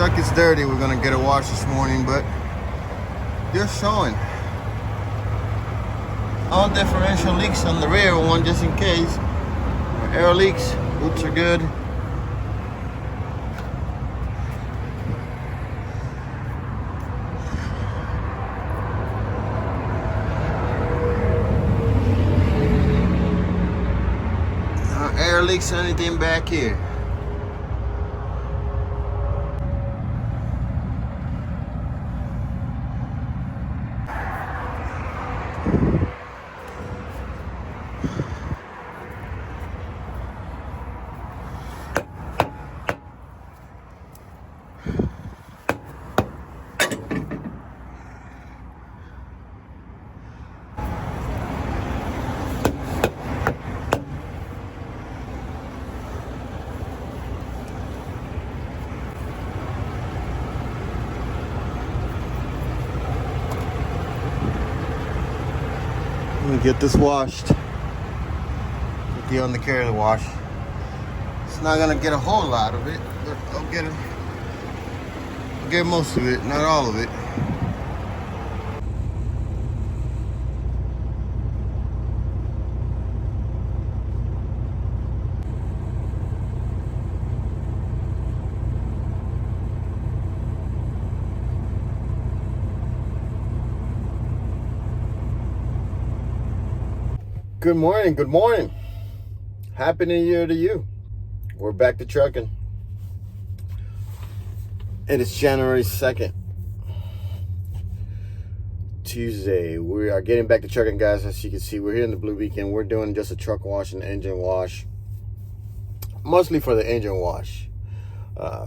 truck is dirty. We're gonna get a wash this morning, but they're showing all differential leaks on the rear one just in case. Air leaks, boots are good. Air leaks, anything back here. Get this washed. Put the on the carrier to wash. It's not gonna get a whole lot of it, but I'll get most of it, not all of it. Good morning, good morning. Happy New Year to you. We're back to trucking. And it's January 2nd. Tuesday. We are getting back to trucking, guys. As you can see, we're here in the Blue Beacon. We're doing just a truck wash and engine wash. Mostly for the engine wash.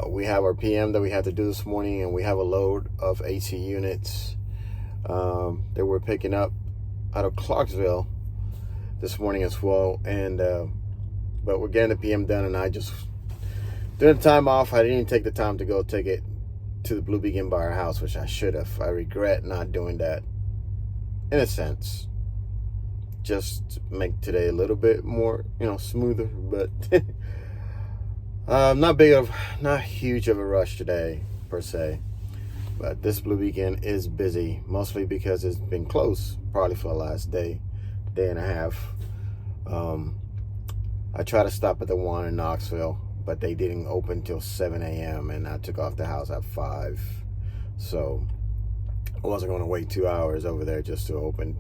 We have our PM that we had to do this morning, and we have a load of AC units that we're picking up out of Clarksville this morning as well, and but we're getting the PM done, and I just during the time off I didn't take the time to go take it to the Blue Beacon by our house, which I should have. I regret not doing that in a sense, just to make today a little bit more, smoother, but not huge of a rush today per se. But this Blue Beacon is busy, mostly because it's been closed probably for the last day and a half. I tried to stop at the one in Knoxville, but they didn't open till 7 a.m. and I took off the house at 5. So I wasn't going to wait 2 hours over there just to open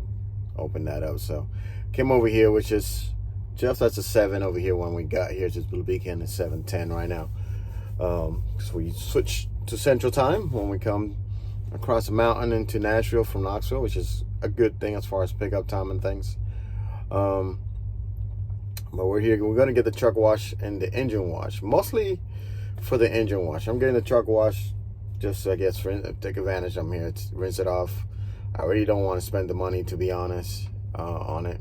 that up. So came over here, which is just that's a 7 over here when we got here to Blue Beacon. It's 7:10 right now. So we switched to Central Time when we come across the mountain into Nashville from Knoxville, which is a good thing as far as pickup time and things. But we're here. We're going to get the truck wash and the engine wash, mostly for the engine wash. I'm getting the truck wash just, I guess, take advantage. I'm here to rinse it off. I really don't want to spend the money, to be honest, on it,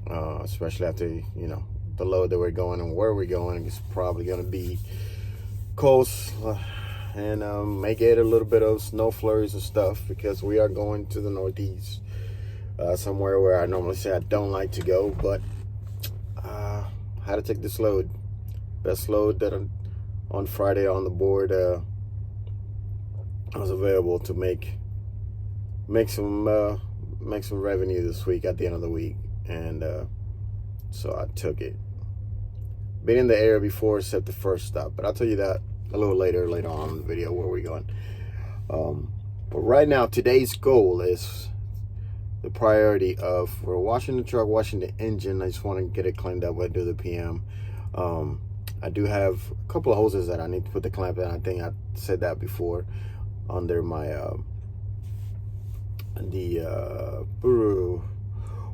especially after, the load that we're going and where we're going. It's probably going to be coast and may get a little bit of snow flurries and stuff because we are going to the Northeast, somewhere where I normally say I don't like to go, but how to take this load. Best load that on Friday on the board was available to make some revenue this week at the end of the week, and so I took it. Been in the area before except the first stop, but I'll tell you that a little later on in the video where we're going. But right now, today's goal is the priority of we're washing the truck, washing the engine. I just want to get it cleaned up. I do the PM. I do have a couple of hoses that I need to put the clamp in. I think I said that before under my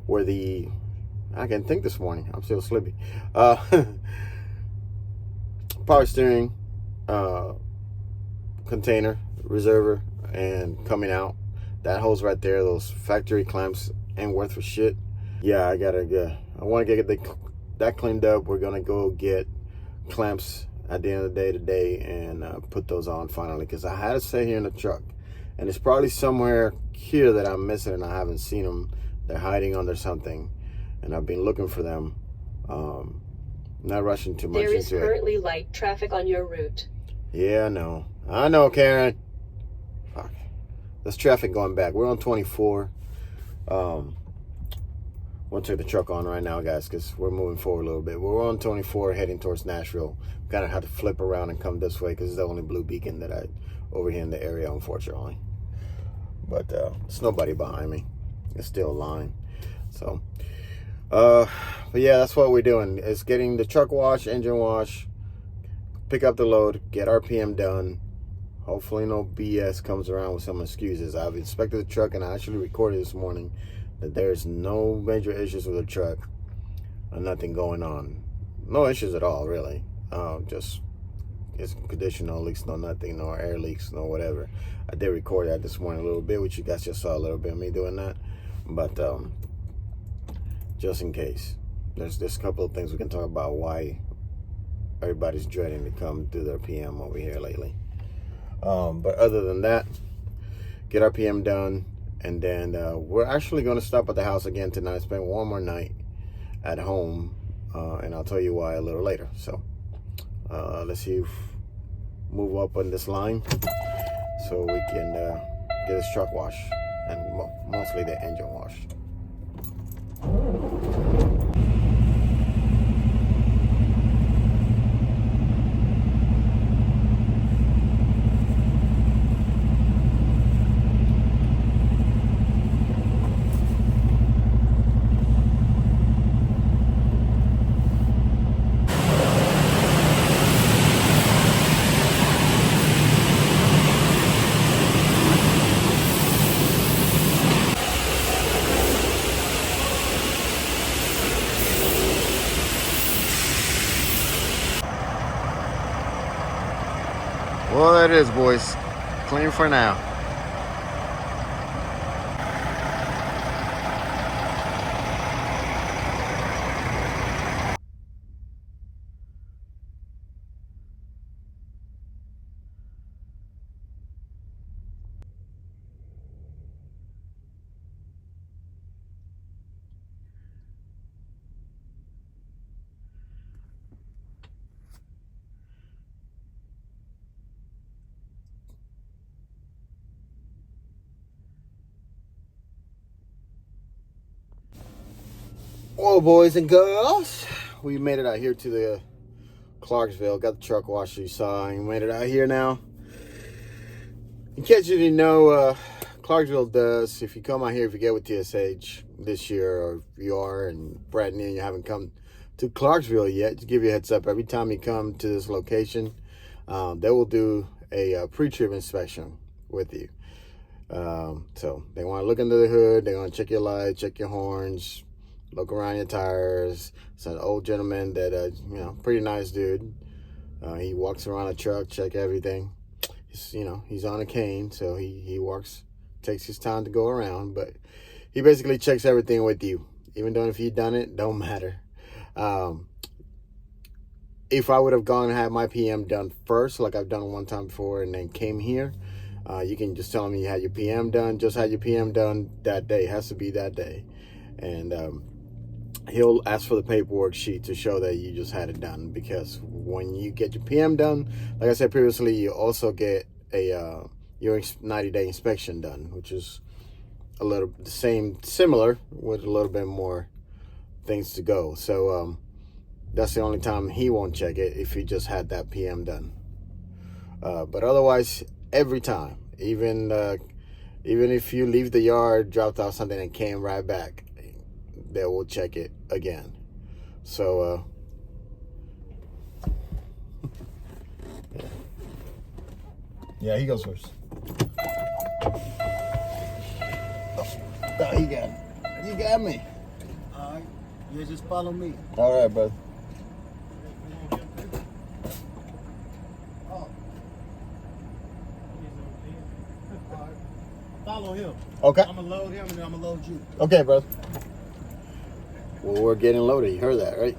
where the I can think this morning. I'm still sleepy. Power steering container reserver and coming out. That hose right there, those factory clamps ain't worth for shit. Yeah, I want to get that cleaned up. We're gonna go get clamps at the end of the day today and put those on finally, because I had to stay here in the truck, and it's probably somewhere here that I'm missing and I haven't seen them. They're hiding under something, and I've been looking for them. Not rushing too much into it. There is currently light traffic on your route. Yeah, I know, Karen. Fuck. There's traffic going back. We're on 24. We'll take the truck on right now, guys, because we're moving forward a little bit. We're on 24 heading towards Nashville. Kind of have to flip around and come this way because it's the only blue beacon that I over here in the area, unfortunately. But there's nobody behind me. It's still a line. So, but yeah, that's what we're doing. Is getting the truck wash, engine wash, pick up the load, get RPM done. Hopefully no BS comes around with some excuses. I've inspected the truck and I actually recorded this morning that there's no major issues with the truck. Nothing going on. No issues at all, really. Just it's condition, no leaks, no nothing, no air leaks, no whatever. I did record that this morning a little bit, which you guys just saw a little bit of me doing that. But just in case. There's a couple of things we can talk about why everybody's dreading to come do their PM over here lately. But other than that, get our PM done. And then we're actually going to stop at the house again tonight, spend one more night at home. And I'll tell you why a little later. So let's see if move up on this line so we can get this truck wash and mostly the engine wash. Well, that is, boys. Clean for now. Well, boys and girls, we made it out here to the Clarksville. Got the truck wash you saw, and we made it out here now. In case you didn't know, Clarksville does, if you come out here, if you get with TSH this year, or if you are and brand new and you haven't come to Clarksville yet, just give you a heads up. Every time you come to this location, they will do a pre-trip inspection with you. So they want to look under the hood, they want to check your lights, check your horns, look around your tires. It's an old gentleman that, pretty nice dude. He walks around the truck, check everything. He's on a cane, so he walks, takes his time to go around, but he basically checks everything with you. Even though if you've done it, don't matter. If I would have gone and had my PM done first, like I've done one time before, and then came here, you can just tell me you had your PM done, just had your PM done that day. It has to be that day. And he'll ask for the paperwork sheet to show that you just had it done, because when you get your PM done, like I said previously, you also get your 90-day inspection done, which is a little similar with a little bit more things to go. So that's the only time he won't check it, if he just had that PM done. But otherwise, every time, even if you leave the yard, dropped off something and came right back, they will check it again. So yeah, he goes first. Oh, he got it. You got me. All right, you just follow me. All right, brother. Follow him. Okay. I'm gonna load him and then I'm gonna load you. Okay, brother. Well, we're getting loaded. You heard that, right?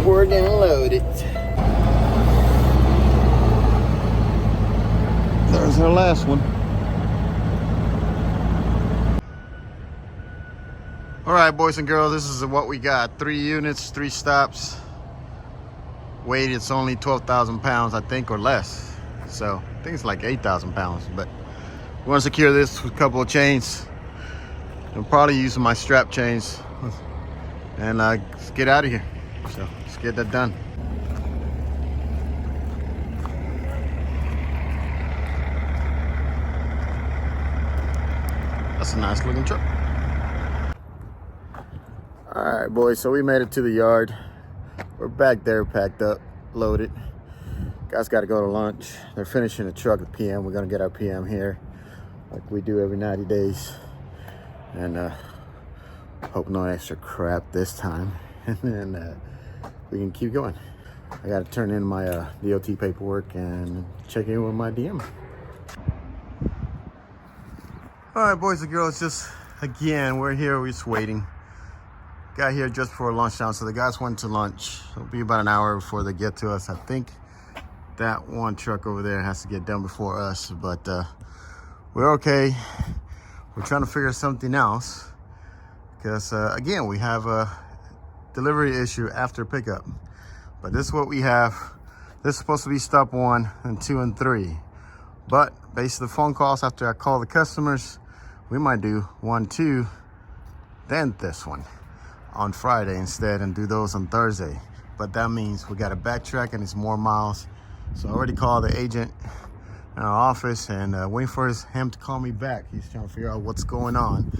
We're getting loaded. There's our last one. All right, boys and girls, this is what we got. 3 units, 3 stops. weight it's only 12,000 pounds, I think, or less. So I think it's like 8,000 pounds. But we're gonna secure this with a couple of chains. I'm probably using my strap chains, and let's get out of here. So let's get that done. That's a nice looking truck. All right, boys, so we made it to the yard. We're back there, packed up, loaded. Guys got to go to lunch. They're finishing the truck at PM. We're gonna get our PM here like we do every 90 days. And hope no extra crap this time. And then we can keep going. I got to turn in my DOT paperwork and check in with my DM. All right, boys and girls, just again, we're here, we're just waiting. Got here just before lunchtime, so the guys went to lunch. It'll be about an hour before they get to us. I think that one truck over there has to get done before us, but we're okay. We're trying to figure something else because, again, we have a delivery issue after pickup. But this is what we have. This is supposed to be stop 1 and 2 and 3. But based on the phone calls after I call the customers, we might do 1, 2, then this one on Friday instead and do those on Thursday. But that means we got to backtrack and it's more miles. So I already called the agent in our office and waiting for him to call me back. He's trying to figure out what's going on.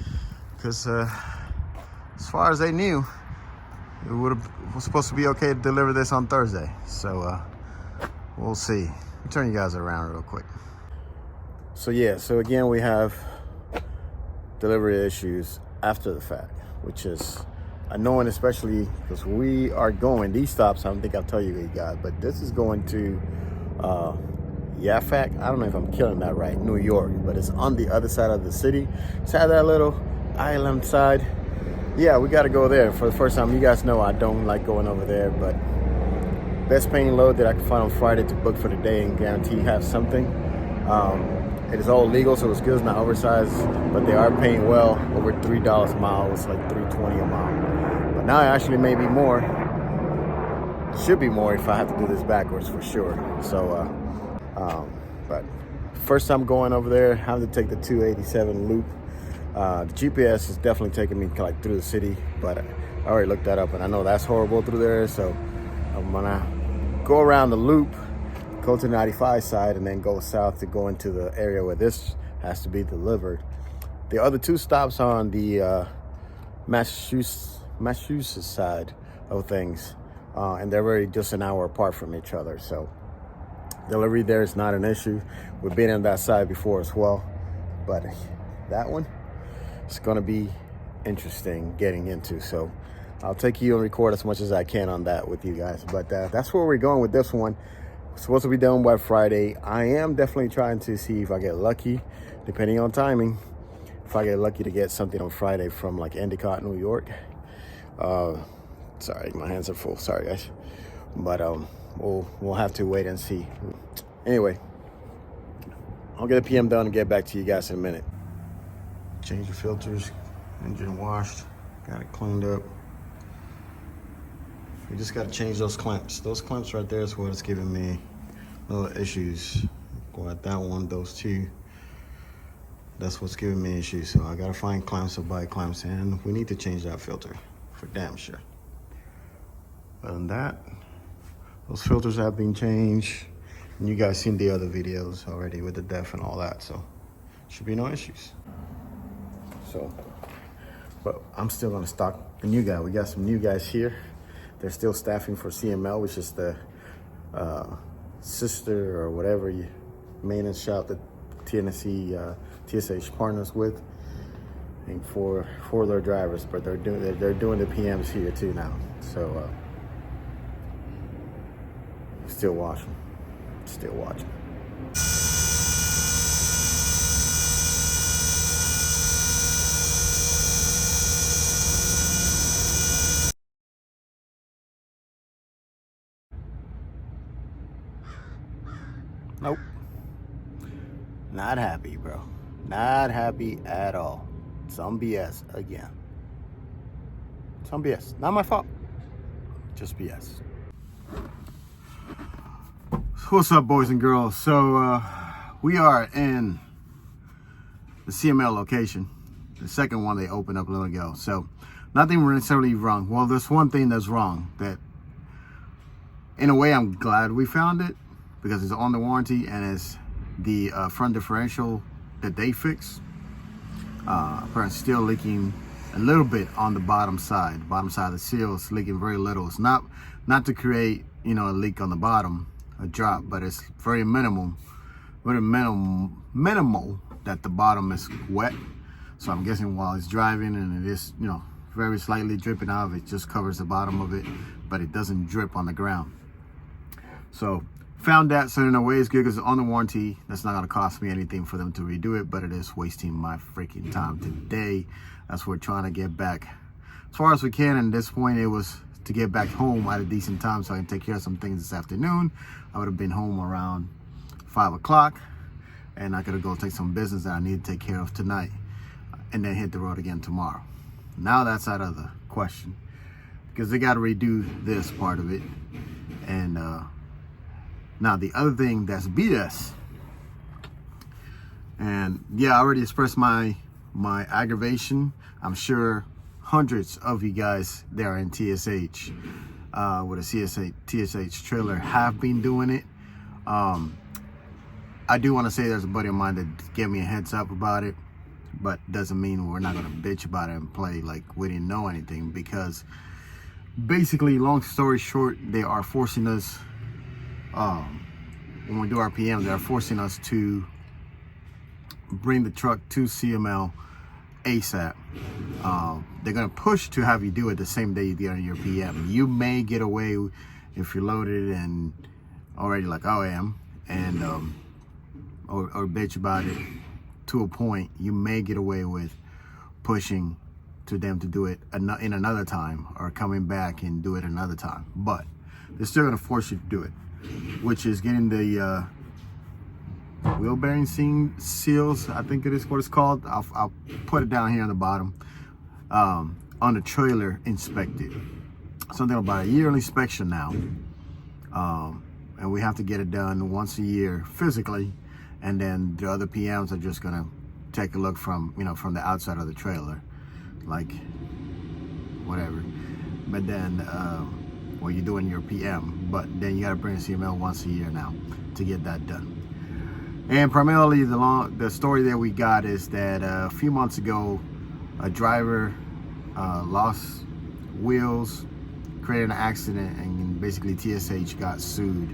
Because as far as they knew, it was supposed to be okay to deliver this on Thursday. So we'll see. Let me turn you guys around real quick. So yeah, so again, we have delivery issues after the fact, which is annoying, especially because we are going, these stops, I don't think I'll tell you guys, but this is going to Yafak. I don't know if I'm killing that right, New York, but it's on the other side of the city. It's at that little island side. Yeah, we got to go there for the first time. You guys know I don't like going over there, but best paying load that I can find on Friday to book for the day and guarantee have something. It is all legal, so it's good. It's not oversized, but they are paying well, over $3 a mile. It's like $3.20 a mile. But now it actually may be more. Should be more if I have to do this backwards for sure. So, but first time going over there, having to take the 287 loop. The GPS is definitely taking me like through the city, but I already looked that up and I know that's horrible through there. So I'm gonna go around the loop, go to the 95 side, and then go south to go into the area where this has to be delivered. The other two stops on the Massachusetts side of things, and they're really just an hour apart from each other. So delivery there is not an issue. We've been on that side before as well, but that one, it's gonna be interesting getting into. So I'll take you and record as much as I can on that with you guys. But that's where we're going with this one. It's supposed to be done by Friday. I am definitely trying to see if I get lucky, depending on timing. If I get lucky to get something on Friday from like Endicott, New York. Sorry, my hands are full. Sorry, guys. But we'll have to wait and see. Anyway, I'll get a PM done and get back to you guys in a minute. Change the filters, engine washed, got it cleaned up. We just got to change those clamps. Those clamps right there is what's giving me little issues. Go at that one, those two. That's what's giving me issues. So I got to find clamps or buy clamps, and we need to change that filter for damn sure. Other than that, those filters have been changed. And you guys seen the other videos already with the def and all that. So should be no issues. So, but I'm still gonna stock a new guy. We got some new guys here. They're still staffing for CML, which is the sister or whatever maintenance shop that TSH partners with, and for their drivers. But they're doing the PMs here too now. So still watching. Nope. Not happy, bro. Not happy at all. Some BS again. Some BS. Not my fault. Just BS. What's up, boys and girls? So we are in the CML location, the second one they opened up a little ago. So nothing necessarily wrong. Well, there's one thing that's wrong. That in a way I'm glad we found it, because it's on the warranty and it's the front differential that they fixed. Apparently still leaking a little bit on the bottom side. The bottom side of the seal is leaking very little. It's not to create, you know, a leak on the bottom, a drop, but it's very minimal that the bottom is wet. So I'm guessing while it's driving and it is, you know, very slightly dripping out, it just covers the bottom of it, but it doesn't drip on the ground. So found that, so in a way it's good because it's on the warranty. That's not going to cost me anything for them to redo it, but it is wasting my freaking time today. That's what we're trying to get back as far as we can. And at this point, it was to get back home at a decent time so I can take care of some things this afternoon. I would have been home around 5 o'clock, and I could go take some business that I need to take care of tonight, and then hit the road again tomorrow. Now that's out of the question, because they got to redo this part of it. And now the other thing that's BS, and yeah, I already expressed my aggravation. I'm sure hundreds of you guys there in TSH with a TSH trailer have been doing it. I do want to say there's a buddy of mine that gave me a heads up about it, but doesn't mean we're not going to bitch about it and play like we didn't know anything, because basically, long story short, they are forcing us, when we do our PM, they're forcing us to bring the truck to CML ASAP. They're going to push to have you do it the same day you get on your PM. You may get away if you're loaded and already like I am, and or bitch about it to a point. You may get away with pushing to them to do it in another time, or coming back and do it another time. But they're still going to force you to do it, which is getting the wheel bearing seals, I think it is what it's called. I'll put it down here on the bottom, on the trailer inspected. Something about a yearly inspection now, and we have to get it done once a year physically, and then the other PMs are just gonna take a look from, you know, from the outside of the trailer, like whatever. But then well, you're doing your PM, but then you got to bring a CML once a year now to get that done. And primarily the story that we got is that a few months ago, a driver lost wheels, created an accident, and basically TSH got sued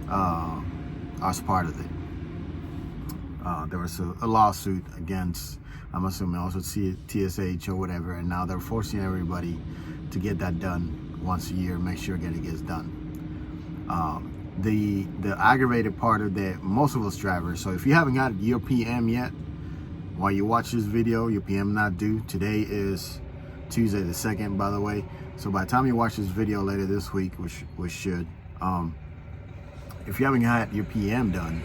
as part of it. There was a lawsuit against, I'm assuming, also TSH or whatever, and now they're forcing everybody to get that done once a year, make sure it gets done. The aggravated part of that, most of us drivers, so if you haven't got your PM yet, while you watch this video, your PM not due. Today is Tuesday the 2nd, by the way. So by the time you watch this video later this week, which should, if you haven't got your PM done,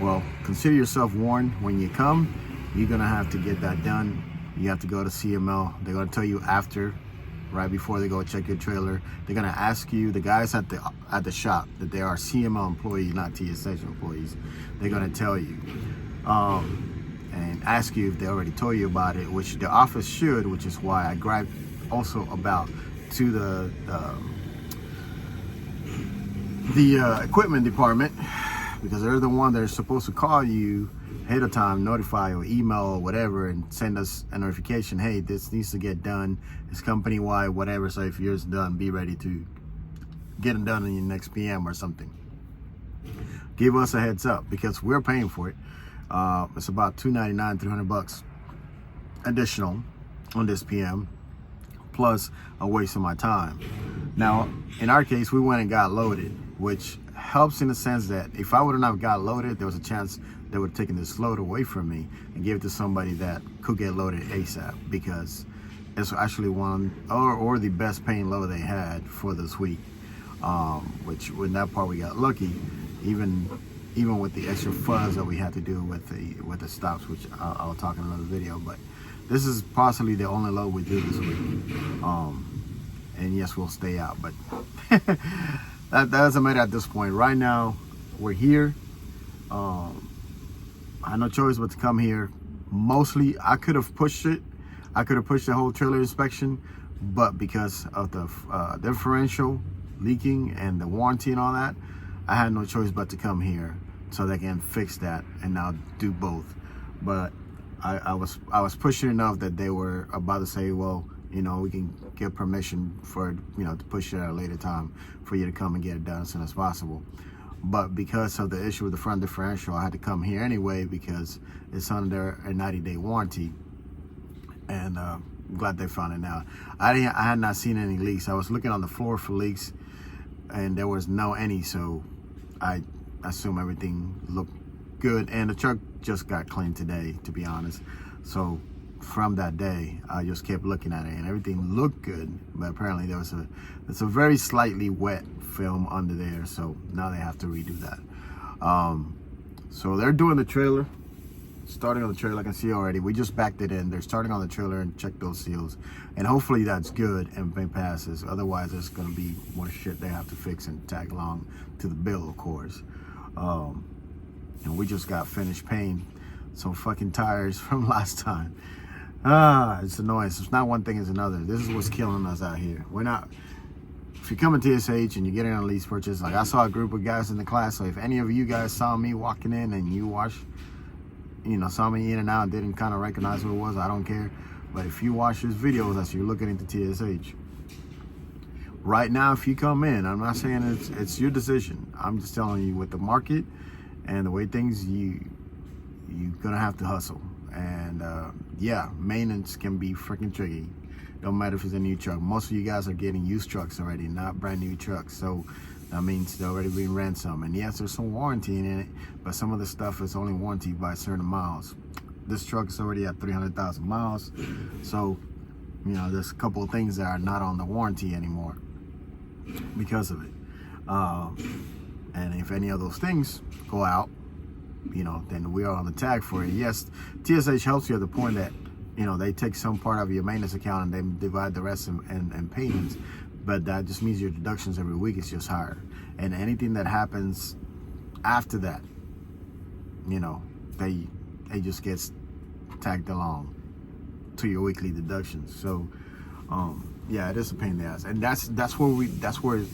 well, consider yourself warned. When you come, you're gonna have to get that done. You have to go to CML. They're gonna tell you after, right before they go check your trailer. They're gonna ask you, the guys at the shop, that they are CML employees, not TSH employees. They're gonna tell you and ask you if they already told you about it, which the office should, which is why I griped also about to the equipment department, because they're the one that are supposed to call you ahead of time, notify or email or whatever, and send us a notification, hey, this needs to get done, it's company wide, whatever. So if yours is done, be ready to get it done in your next PM or something. Give us a heads up, because we're paying for it. It's about $299, $300 additional on this PM, plus a waste of my time. Now, in our case, we went and got loaded, which helps in the sense that if I would have not got loaded, there was a chance they would have taken this load away from me and give it to somebody that could get loaded ASAP, because it's actually one or the best paying load they had for this week. Which in that part we got lucky, even with the extra fuzz that we had to do with the stops, which I'll talk in another video. But this is possibly the only load we do this week. And yes, we'll stay out, but that doesn't matter at this point. Right now, we're here. I had no choice but to come here. Mostly, I could have pushed it. I could have pushed the whole trailer inspection, but because of the differential leaking and the warranty and all that, I had no choice but to come here so they can fix that and now do both. But I was pushing enough that they were about to say, well, you know, we can get permission for, you know, to push it at a later time for you to come and get it done as soon as possible. But because of the issue with the front differential, I had to come here anyway because it's under a 90-day warranty. And I'm glad they found it now. I had not seen any leaks. I was looking on the floor for leaks, and there was no any. So I assume everything looked good. And the truck just got cleaned today, to be honest. So from that day, I just kept looking at it, and everything looked good. But apparently there was it's a very slightly wet film under there. So now they have to redo that. So they're doing the trailer. Starting on the trailer, I can see already. We just backed it in. They're starting on the trailer and check those seals. And hopefully that's good and it passes. Otherwise, there's going to be more shit they have to fix and tag along to the bill, of course. And we just got finished paying some fucking tires from last time. It's annoying. So it's not one thing, it's another. This is what's killing us out here. We're not... If you come to TSH and you're getting a lease purchase, like I saw a group of guys in the class, so if any of you guys saw me walking in and you saw me in and out and didn't kind of recognize what it was, I don't care. But if you watch this videos as you're looking into TSH, right now, if you come in, I'm not saying it's your decision. I'm just telling you, with the market and the way things, you're gonna have to hustle. And yeah, maintenance can be freaking tricky. Don't matter if it's a new truck. Most of you guys are getting used trucks already, not brand new trucks. So that means they're already being ran some. And yes, there's some warranty in it, but some of the stuff is only warranted by certain miles. This truck is already at 300,000 miles. So, you know, there's a couple of things that are not on the warranty anymore because of it. And if any of those things go out, you know, then we are on the tag for it. Yes, TSH helps you at the point that, you know, they take some part of your maintenance account and they divide the rest in payments. But that just means your deductions every week is just higher. And anything that happens after that, you know, they just gets tagged along to your weekly deductions. So yeah, it is a pain in the ass. And that's where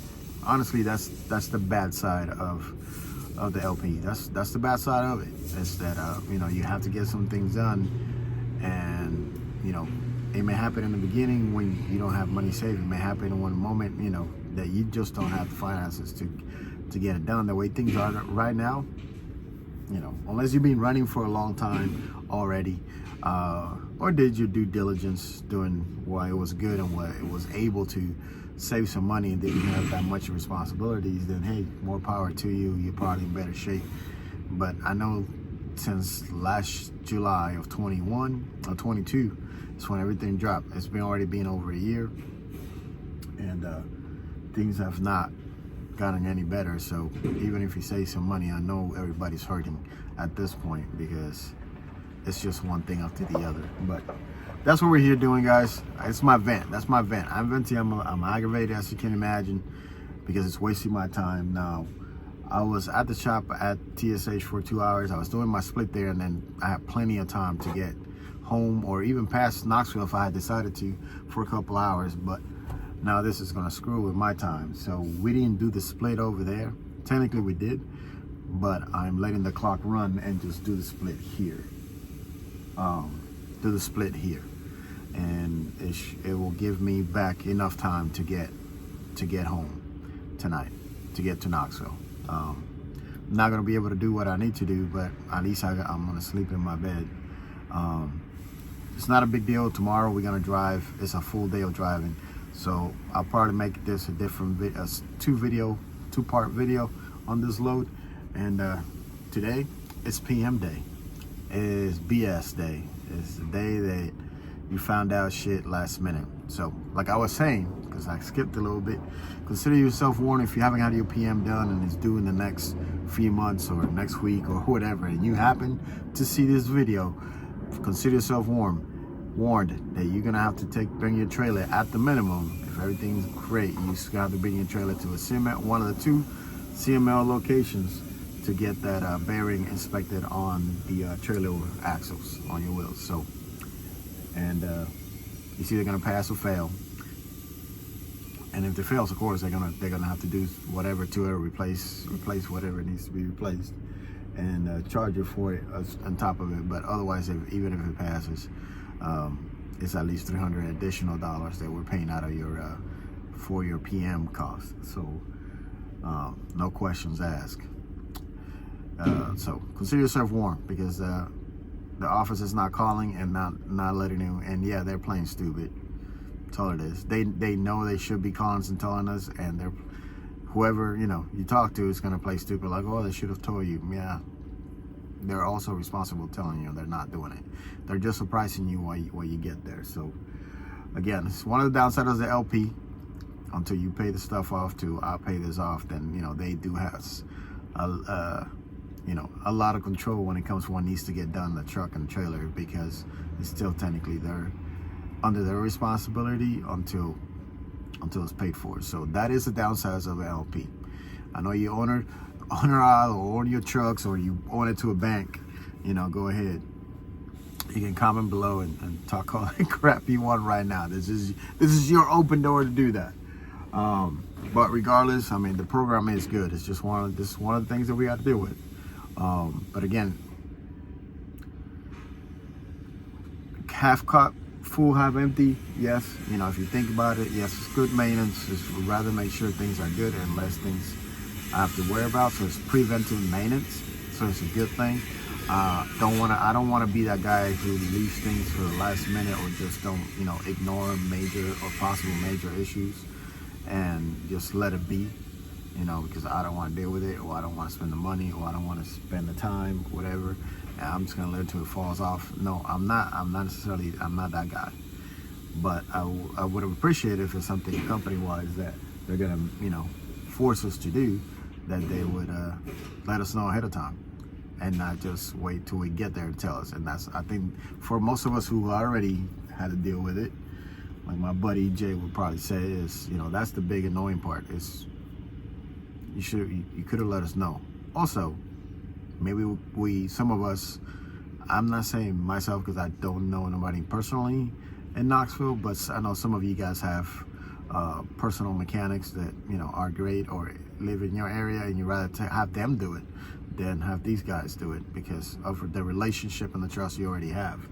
honestly that's the bad side of the LP. That's the bad side of it. Is that you know, you have to get some things done, and you know, it may happen in the beginning when you don't have money saved. It may happen in one moment, you know, that you just don't have the finances to get it done. The way things are right now, you know, unless you've been running for a long time already, or did your due diligence doing what it was good and what it was able to save some money and didn't have that much responsibilities, then hey, more power to you. You're probably in better shape. But I know since last July of 21 or 22, it's when everything dropped. It's already been over a year, and things have not gotten any better. So even if you save some money, I know everybody's hurting at this point because it's just one thing after the other. But that's what we're here doing, guys. It's my vent. That's my vent. I'm venting. I'm aggravated, as you can imagine, because it's wasting my time. Now, I was at the shop at TSH for 2 hours. I was doing my split there, and then I had plenty of time to get home or even past Knoxville if I had decided to for a couple hours. But now this is gonna screw with my time. So we didn't do the split over there. Technically we did, but I'm letting the clock run and just do the split here. Do the split here, and it will give me back enough time to get home tonight, to get to Knoxville. I'm not gonna be able to do what I need to do, but at least I'm gonna sleep in my bed. It's not a big deal. Tomorrow we're gonna drive. It's a full day of driving, so I'll probably make this a different two-part video on this load. And today it's PM day. It is BS day. It's the day that you found out shit last minute. So like I was saying, because I skipped a little bit, consider yourself warned if you haven't had your PM done and it's due in the next few months or next week or whatever, and you happen to see this video, consider yourself warned that you're gonna have to bring your trailer at the minimum. If everything's great, you just have to bring your trailer to one of the two CML locations to get that bearing inspected on the trailer axles on your wheels. So, and it's either gonna pass or fail. And if it fails, of course, they're gonna have to do whatever to it, replace whatever needs to be replaced, and charge you for it on top of it. But otherwise, even if it passes, it's at least $300 additional that we're paying out of your for your PM cost. So no questions asked. So consider yourself warned, because the office is not calling and not letting you. And yeah, they're playing stupid. That's all it is. They know they should be calling us and telling us, and they're, whoever you talk to is gonna play stupid, like, oh, they should have told you. Yeah, they're also responsible telling you they're not doing it. They're just surprising you while you get there. So again, it's one of the downsides of the LP. Until you pay the stuff off to, I'll pay this off, then they do have a lot of control when it comes to what needs to get done, the truck and the trailer, because it's still technically under their responsibility until it's paid for. So that is the downsides of an LP. I know you own out or own your trucks, or you own it to a bank, go ahead. You can comment below and talk all the crap you want right now. This is your open door to do that. But regardless, I mean, the program is good. It's just one of the things that we got to deal with. But again, half cup, full, half empty. Yes, if you think about it, yes, it's good maintenance. We'd rather make sure things are good and less things I have to worry about. So it's preventive maintenance. So it's a good thing. I don't want to be that guy who leaves things for the last minute, or just don't, ignore major or possible major issues and just let it be, because I don't want to deal with it, or I don't want to spend the money, or I don't want to spend the time, whatever. And I'm just gonna let it till it falls off. No, I'm not that guy. But I would have appreciated if it's something company-wise that they're gonna, force us to do, that they would let us know ahead of time, and not just wait till we get there to tell us. And that's, I think, for most of us who already had to deal with it, like my buddy Jay would probably say, is, that's the big annoying part, is you could have let us know. Also, maybe some of us, I'm not saying myself because I don't know nobody personally in Knoxville, but I know some of you guys have personal mechanics that, are great, or live in your area, and you'd rather have them do it than have these guys do it, because of the relationship and the trust you already have.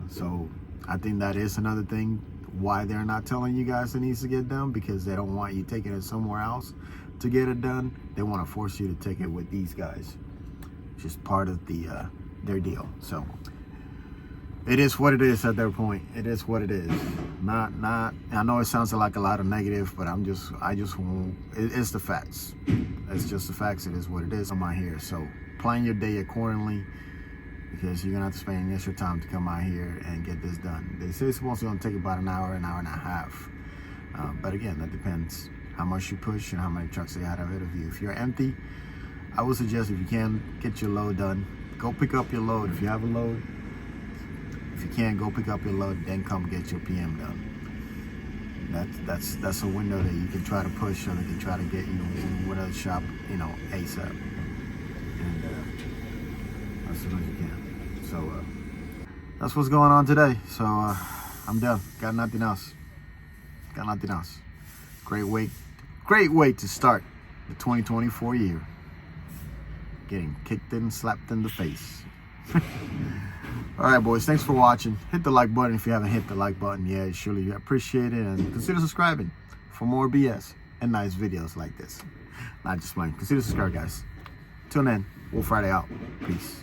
So I think that is another thing why they're not telling you guys it needs to get done, because they don't want you taking it somewhere else to get it done. They want to force you to take it with these guys. It's just part of their deal. So it is what it is at their point. It is what it is. Not. I know it sounds like a lot of negative, but I just won't. It's the facts. It's just the facts. It is what it is. I'm out here, so plan your day accordingly, because you're gonna have to spend extra time to come out here and get this done. They say it's supposed to take about an hour and a half. But again, that depends how much you push and how many trucks they have ahead of you. If you're empty, I would suggest, if you can, get your load done. Go pick up your load if you have a load. If you can't, go pick up your load, then come get your PM done. That's a window that you can try to push, so they can try to get you in whatever shop, ASAP. And as soon as you can. So that's what's going on today. So I'm done. Got nothing else. Great way to start the 2024 year. Getting kicked and slapped in the face. All right, boys, thanks for watching. Hit the like button if you haven't hit the like button yet. Surely you appreciate it, and consider subscribing for more BS and nice videos like this. Not just mine. Consider subscribing, guys. Till then, Wolf Friday out. Peace.